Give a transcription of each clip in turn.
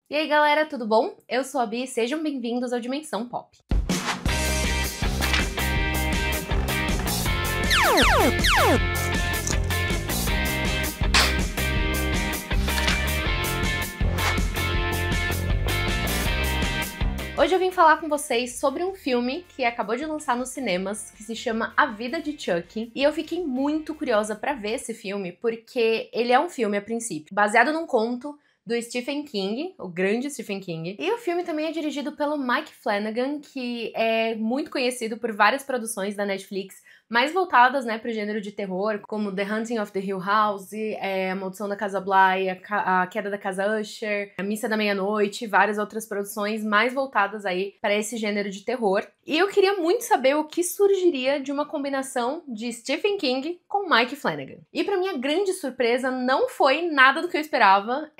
E aí galera, tudo bom? Eu sou a Bi e sejam bem-vindos ao Dimensão Pop. Hoje eu vim falar com vocês sobre um filme que acabou de lançar nos cinemas, que se chama A Vida de Chuck, e eu fiquei muito curiosa pra ver esse filme, porque ele é um filme, a princípio, baseado num conto do Stephen King, o grande Stephen King. E o filme também é dirigido pelo Mike Flanagan, que é muito conhecido por várias produções da Netflix, mais voltadas, né, pro gênero de terror, como The Haunting of the Hill House, A Maldição da Casa Bly, A Queda da Casa Usher, A Missa da Meia-Noite e várias outras produções mais voltadas aí para esse gênero de terror. E eu queria muito saber o que surgiria de uma combinação de Stephen King com Mike Flanagan. E pra minha grande surpresa, não foi nada do que eu esperava.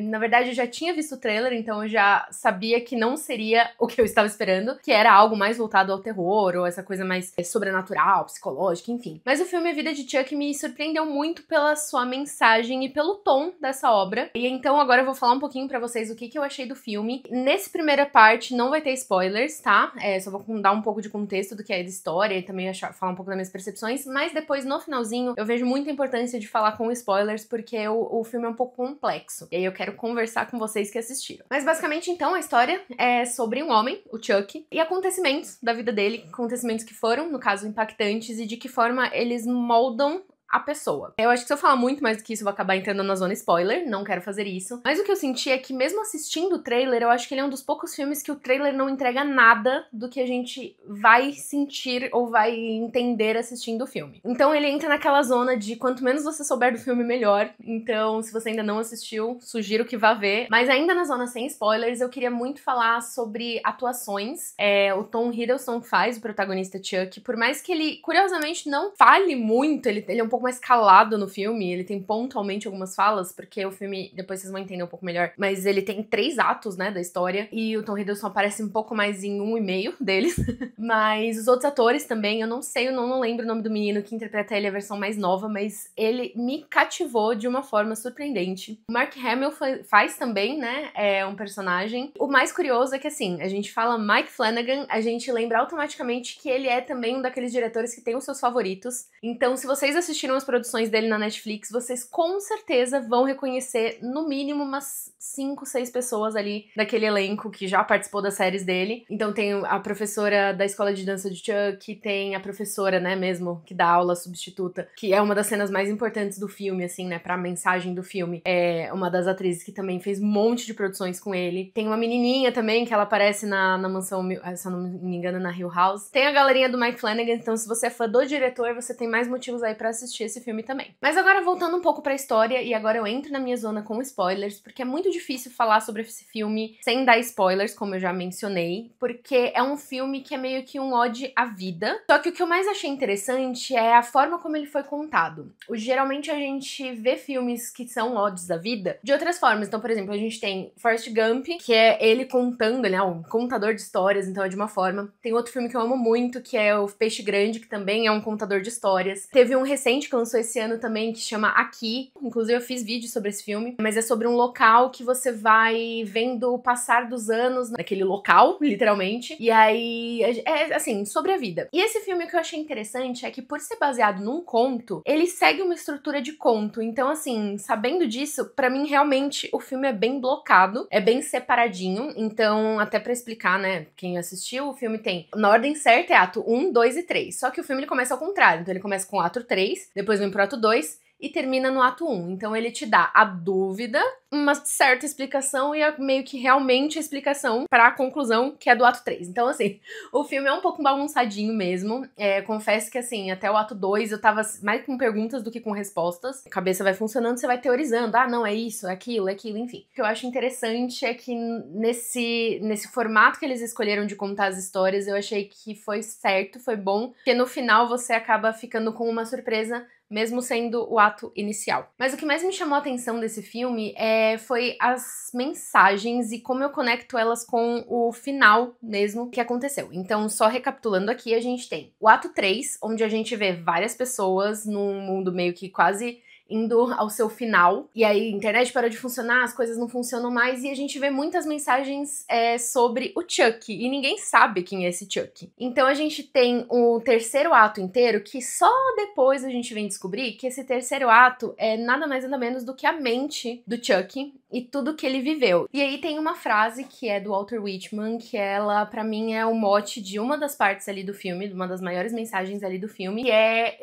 Na verdade, eu já tinha visto o trailer, então eu já sabia que não seria o que eu estava esperando, que era algo mais voltado ao terror, ou essa coisa mais sobrenatural, psicológica, enfim. Mas o filme A Vida de Chuck me surpreendeu muito pela sua mensagem e pelo tom dessa obra. E então agora eu vou falar um pouquinho pra vocês o que eu achei do filme. Nessa primeira parte não vai ter spoilers, tá? Só vou dar um pouco de contexto do que é da história e também falar um pouco das minhas percepções, mas depois, no finalzinho, eu vejo muita importância de falar com spoilers, porque o filme é um pouco complexo. E aí eu quero conversar com vocês que assistiram. Mas basicamente, então, a história é sobre um homem, o Chuck, e acontecimentos da vida dele, acontecimentos que foram, no caso, impactantes, e de que forma eles moldam a pessoa. Eu acho que se eu falar muito mais do que isso, eu vou acabar entrando na zona spoiler, não quero fazer isso. Mas o que eu senti é que, mesmo assistindo o trailer, eu acho que ele é um dos poucos filmes que o trailer não entrega nada do que a gente vai sentir ou vai entender assistindo o filme. Então ele entra naquela zona de quanto menos você souber do filme, melhor. Então, se você ainda não assistiu, sugiro que vá ver. Mas ainda na zona sem spoilers, eu queria muito falar sobre atuações. O Tom Hiddleston faz o protagonista Chuck, por mais que ele, curiosamente, não fale muito, ele é um pouco mais calado no filme, ele tem pontualmente algumas falas, porque o filme, depois vocês vão entender um pouco melhor, mas ele tem 3 atos, né, da história, e o Tom Hiddleston aparece um pouco mais em 1,5 deles, mas os outros atores também, eu não sei, eu não lembro o nome do menino que interpreta ele, a versão mais nova, mas ele me cativou de uma forma surpreendente. O Mark Hamill faz também, né, um personagem. O mais curioso é que, assim, a gente fala Mike Flanagan, a gente lembra automaticamente que ele é também um daqueles diretores que tem os seus favoritos, então se vocês assistiram as produções dele na Netflix, vocês com certeza vão reconhecer no mínimo umas 5, 6 pessoas ali daquele elenco que já participou das séries dele. Então tem a professora da escola de dança de Chuck, tem a professora, né, mesmo, que dá aula substituta, que é uma das cenas mais importantes do filme, assim, né, pra mensagem do filme. É uma das atrizes que também fez um monte de produções com ele. Tem uma menininha também, que ela aparece na mansão, se eu não me engano, na Hill House. Tem a galerinha do Mike Flanagan, então se você é fã do diretor, você tem mais motivos aí pra assistir esse filme também. Mas agora voltando um pouco pra história, e agora eu entro na minha zona com spoilers, porque é muito difícil falar sobre esse filme sem dar spoilers, como eu já mencionei, porque é um filme que é meio que um ode à vida. Só que o que eu mais achei interessante é a forma como ele foi contado. Geralmente a gente vê filmes que são odes à vida de outras formas. Então, por exemplo, a gente tem Forrest Gump, que é ele contando, ele é um contador de histórias, então é de uma forma. Tem outro filme que eu amo muito, que é o Peixe Grande, que também é um contador de histórias. Teve um recente que lançou esse ano também, que chama Aqui. Inclusive eu fiz vídeo sobre esse filme, mas é sobre um local que você vai vendo o passar dos anos naquele local, literalmente. E aí, é assim, sobre a vida. E esse filme, o que eu achei interessante é que, por ser baseado num conto, ele segue uma estrutura de conto. Então, assim, sabendo disso, pra mim, realmente, o filme é bem blocado, é bem separadinho. Então, até pra explicar, né, quem assistiu, o filme tem, na ordem certa, é ato 1, 2 e 3. Só que o filme, ele começa ao contrário. Então, ele começa com o ato 3, depois vem pro ato 2 e termina no ato 1. Então ele te dá a dúvida, uma certa explicação e meio que realmente a explicação para a conclusão, que é do ato 3. Então, assim, o filme é um pouco bagunçadinho mesmo. Confesso que, assim, até o ato 2 eu tava mais com perguntas do que com respostas. A cabeça vai funcionando, você vai teorizando. Ah, não, é isso, é aquilo, enfim. O que eu acho interessante é que nesse formato que eles escolheram de contar as histórias, eu achei que foi certo, foi bom, porque no final você acaba ficando com uma surpresa, mesmo sendo o ato inicial. Mas o que mais me chamou a atenção desse filme foi as mensagens e como eu conecto elas com o final mesmo que aconteceu. Então, só recapitulando aqui, a gente tem o ato 3, onde a gente vê várias pessoas num mundo meio que quase indo ao seu final. E aí a internet parou de funcionar, as coisas não funcionam mais, e a gente vê muitas mensagens sobre o Chuck, e ninguém sabe quem é esse Chuck. Então a gente tem o terceiro ato inteiro, que só depois a gente vem descobrir que esse terceiro ato é nada mais nada menos do que a mente do Chuck e tudo que ele viveu. E aí tem uma frase que é do Walter Whitman, que ela, pra mim, é o mote de uma das partes ali do filme, de uma das maiores mensagens ali do filme, que é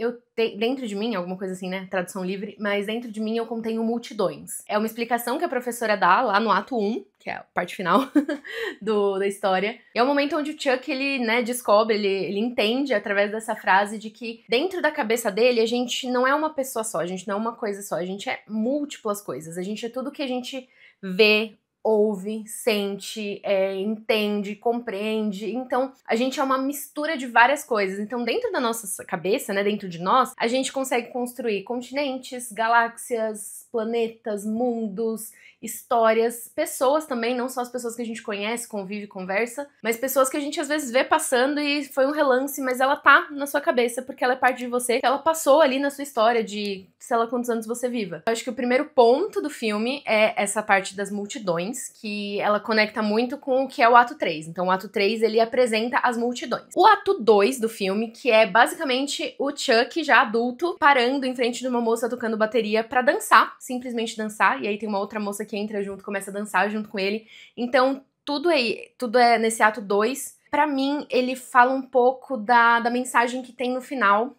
dentro de mim, alguma coisa assim, né, tradução livre, mas dentro de mim eu contenho multidões. É uma explicação que a professora dá lá no ato 1, que é a parte final da história. E é o momento onde o Chuck, ele, né, descobre, ele entende através dessa frase de que dentro da cabeça dele a gente não é uma pessoa só, a gente não é uma coisa só, a gente é múltiplas coisas, a gente é tudo que a gente vê, ouve, sente, entende, compreende. Então, a gente é uma mistura de várias coisas. Então, dentro da nossa cabeça, né, dentro de nós, a gente consegue construir continentes, galáxias, planetas, mundos, histórias, pessoas também, não só as pessoas que a gente conhece, convive, conversa, mas pessoas que a gente às vezes vê passando e foi um relance, mas ela tá na sua cabeça porque ela é parte de você, que ela passou ali na sua história de sei lá quantos anos você viva. Eu acho que o primeiro ponto do filme é essa parte das multidões, que ela conecta muito com o que é o ato 3. Então o ato 3, ele apresenta as multidões. O ato 2 do filme, que é basicamente o Chuck já adulto, parando em frente de uma moça tocando bateria pra dançar, simplesmente dançar, e aí tem uma outra moça que entra junto, começa a dançar junto com ele. Então tudo é nesse ato 2. Pra mim, ele fala um pouco da mensagem que tem no final.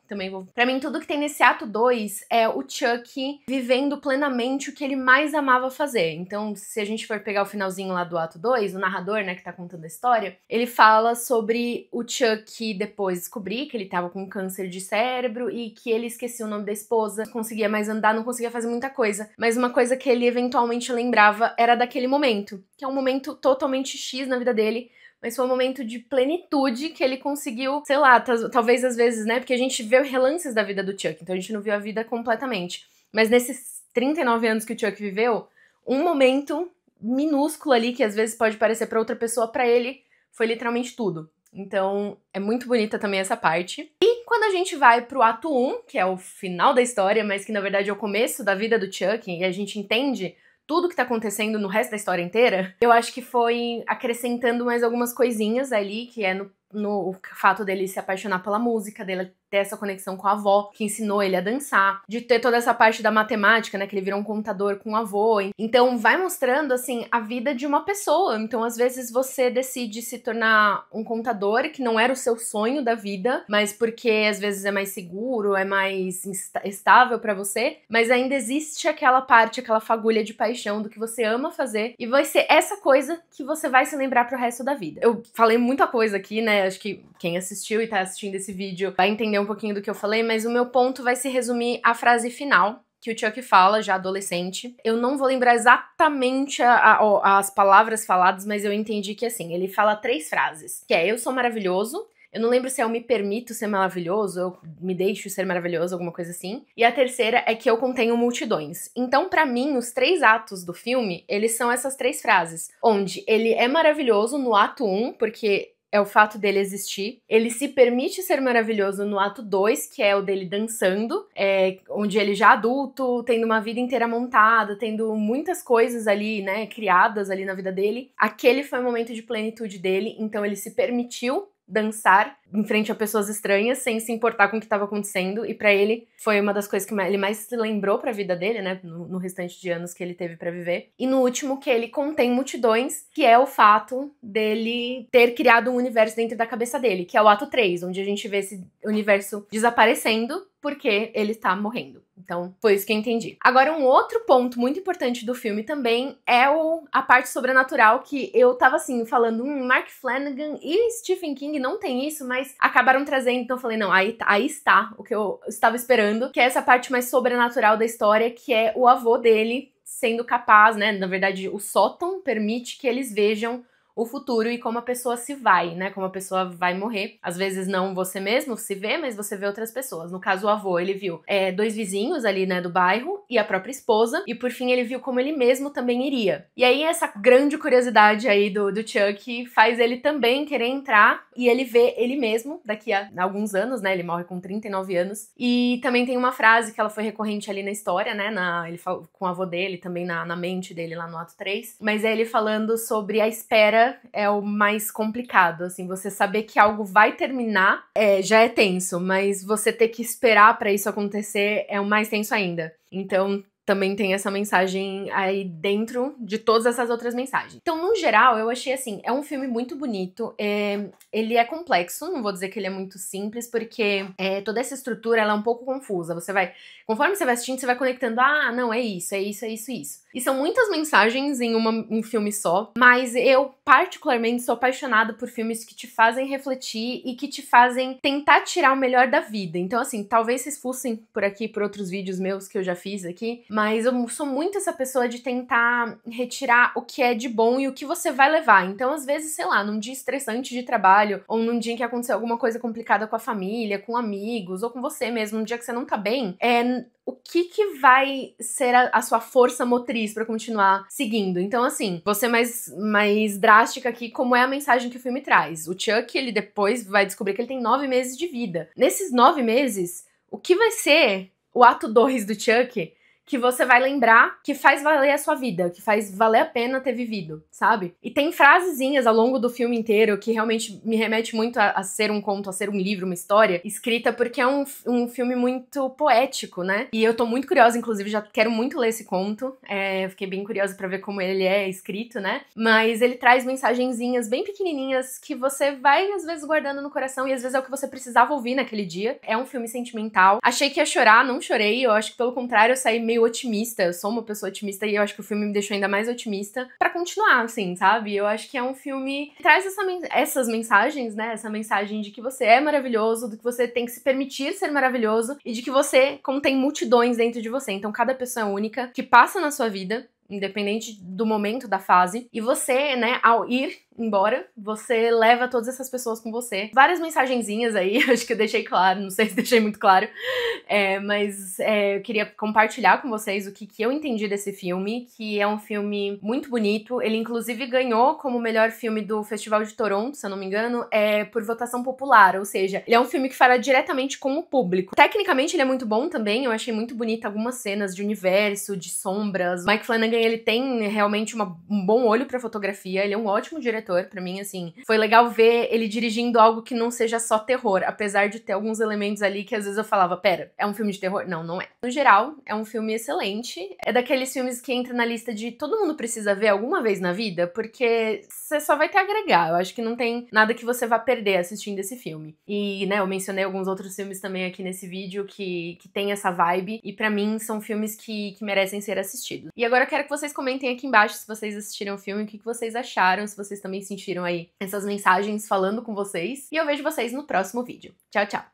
Pra mim, tudo que tem nesse ato 2 é o Chuck vivendo plenamente o que ele mais amava fazer. Então, se a gente for pegar o finalzinho lá do ato 2, o narrador, né, que tá contando a história, ele fala sobre o Chuck depois descobrir que ele tava com câncer de cérebro e que ele esquecia o nome da esposa, não conseguia mais andar, não conseguia fazer muita coisa. Mas uma coisa que ele eventualmente lembrava era daquele momento, que é um momento totalmente X na vida dele, mas foi um momento de plenitude que ele conseguiu, sei lá, talvez às vezes, né, porque a gente vê relances da vida do Chuck, então a gente não viu a vida completamente. Mas nesses 39 anos que o Chuck viveu, um momento minúsculo ali, que às vezes pode parecer pra outra pessoa, pra ele foi literalmente tudo. Então é muito bonita também essa parte. E quando a gente vai pro ato 1, que é o final da história, mas que na verdade é o começo da vida do Chuck, e a gente entende tudo que tá acontecendo no resto da história inteira, eu acho que foi acrescentando mais algumas coisinhas ali, que é no fato dele se apaixonar pela música, dele ter essa conexão com a avó, que ensinou ele a dançar, de ter toda essa parte da matemática, né, que ele virou um contador com o avô. Então vai mostrando, assim, a vida de uma pessoa. Então às vezes você decide se tornar um contador, que não era o seu sonho da vida, mas porque às vezes é mais seguro, é mais estável pra você, mas ainda existe aquela parte, aquela fagulha de paixão do que você ama fazer, e vai ser essa coisa que você vai se lembrar pro resto da vida. Eu falei muita coisa aqui, né, acho que quem assistiu e tá assistindo esse vídeo vai entender um pouquinho do que eu falei, mas o meu ponto vai se resumir à frase final, que o Chuck fala, já adolescente. Eu não vou lembrar exatamente as palavras faladas, mas eu entendi que, assim, ele fala 3 frases, que é: eu sou maravilhoso. Eu não lembro se é eu me permito ser maravilhoso, eu me deixo ser maravilhoso, alguma coisa assim. E a terceira é que eu contenho multidões. Então, pra mim, os 3 atos do filme, eles são essas 3 frases. Onde ele é maravilhoso no ato 1, porque é o fato dele existir. Ele se permite ser maravilhoso no ato 2, que é o dele dançando, onde ele já adulto, tendo uma vida inteira montada, tendo muitas coisas ali, né, criadas ali na vida dele. Aquele foi o momento de plenitude dele, então ele se permitiu dançar em frente a pessoas estranhas, sem se importar com o que estava acontecendo, e pra ele foi uma das coisas que ele mais se lembrou pra vida dele, né, no restante de anos que ele teve pra viver. E no último, que ele contém multidões, que é o fato dele ter criado um universo dentro da cabeça dele, que é o ato 3, onde a gente vê esse universo desaparecendo porque ele tá morrendo. Então, foi isso que eu entendi. Agora, um outro ponto muito importante do filme também é a parte sobrenatural, que eu tava, assim, falando, Mark Flanagan e Stephen King não tem isso, mas acabaram trazendo, então eu falei, não, aí está o que eu estava esperando, que é essa parte mais sobrenatural da história, que é o avô dele sendo capaz, né, na verdade, o sótão permite que eles vejam o futuro e como a pessoa se vai, né? Como a pessoa vai morrer. Às vezes não você mesmo se vê, mas você vê outras pessoas. No caso, o avô, ele viu 2 vizinhos ali, né, do bairro e a própria esposa. E por fim, ele viu como ele mesmo também iria. E aí, essa grande curiosidade aí do Chuck faz ele também querer entrar e ele vê ele mesmo daqui a alguns anos, né? Ele morre com 39 anos. E também tem uma frase que ela foi recorrente ali na história, né? Ele fala com o avô dele, também na mente dele lá no ato 3. Mas é ele falando sobre a espera é o mais complicado, assim. Você saber que algo vai terminar já é tenso, mas você ter que esperar pra isso acontecer é o mais tenso ainda. Então, também tem essa mensagem aí dentro de todas essas outras mensagens. Então, no geral, eu achei assim, é um filme muito bonito, ele é complexo, não vou dizer que ele é muito simples, porque toda essa estrutura, ela é um pouco confusa, conforme você vai assistindo, você vai conectando, não, é isso. E são muitas mensagens em um filme só, mas eu particularmente sou apaixonada por filmes que te fazem refletir e que te fazem tentar tirar o melhor da vida. Então, assim, talvez vocês fossem por aqui, por outros vídeos meus que eu já fiz aqui, mas eu sou muito essa pessoa de tentar retirar o que é de bom e o que você vai levar. Então, às vezes, sei lá, num dia estressante de trabalho, ou num dia em que aconteceu alguma coisa complicada com a família, com amigos, ou com você mesmo, num dia que você não tá bem, o que vai ser a sua força motriz pra continuar seguindo. Então, assim, vou ser mais drástica aqui, como é a mensagem que o filme traz. O Chuck, ele depois vai descobrir que ele tem 9 meses de vida. Nesses 9 meses, o que vai ser o ato 2 do Chuck que você vai lembrar que faz valer a sua vida, que faz valer a pena ter vivido, sabe? E tem frasezinhas ao longo do filme inteiro que realmente me remete muito a ser um conto, a ser um livro, uma história escrita, porque é um filme muito poético, né? E eu tô muito curiosa, inclusive, já quero muito ler esse conto. Fiquei bem curiosa pra ver como ele é escrito, né? Mas ele traz mensagenzinhas bem pequenininhas que você vai, às vezes, guardando no coração e às vezes é o que você precisava ouvir naquele dia. É um filme sentimental. Achei que ia chorar, não chorei. Eu acho que, pelo contrário, eu saí meio otimista, eu sou uma pessoa otimista e eu acho que o filme me deixou ainda mais otimista pra continuar, assim, sabe? Eu acho que é um filme que traz essas mensagens, né? Essa mensagem de que você é maravilhoso, de que você tem que se permitir ser maravilhoso e de que você contém multidões dentro de você. Então, cada pessoa é única que passa na sua vida, independente do momento, da fase, e você, né, ao ir embora, você leva todas essas pessoas com você. Várias mensagenzinhas aí, acho que eu deixei claro, não sei se deixei muito claro, mas eu queria compartilhar com vocês o que eu entendi desse filme, que é um filme muito bonito. Ele, inclusive, ganhou como melhor filme do Festival de Toronto, se eu não me engano, por votação popular, ou seja, ele é um filme que fala diretamente com o público. Tecnicamente, ele é muito bom também, eu achei muito bonita algumas cenas de universo, de sombras. Mike Flanagan, ele tem realmente um bom olho pra fotografia, ele é um ótimo diretor. Pra mim, assim, foi legal ver ele dirigindo algo que não seja só terror, apesar de ter alguns elementos ali que às vezes eu falava, pera, é um filme de terror? Não, não é. No geral, é um filme excelente. É daqueles filmes que entra na lista de todo mundo precisa ver alguma vez na vida, porque você só vai ter a agregar. Eu acho que não tem nada que você vá perder assistindo esse filme. E, né, eu mencionei alguns outros filmes também aqui nesse vídeo que tem essa vibe, e pra mim são filmes que merecem ser assistidos. E agora eu quero que vocês comentem aqui embaixo se vocês assistiram o filme, o que vocês acharam, se vocês também sentiram aí essas mensagens falando com vocês. E eu vejo vocês no próximo vídeo. Tchau, tchau!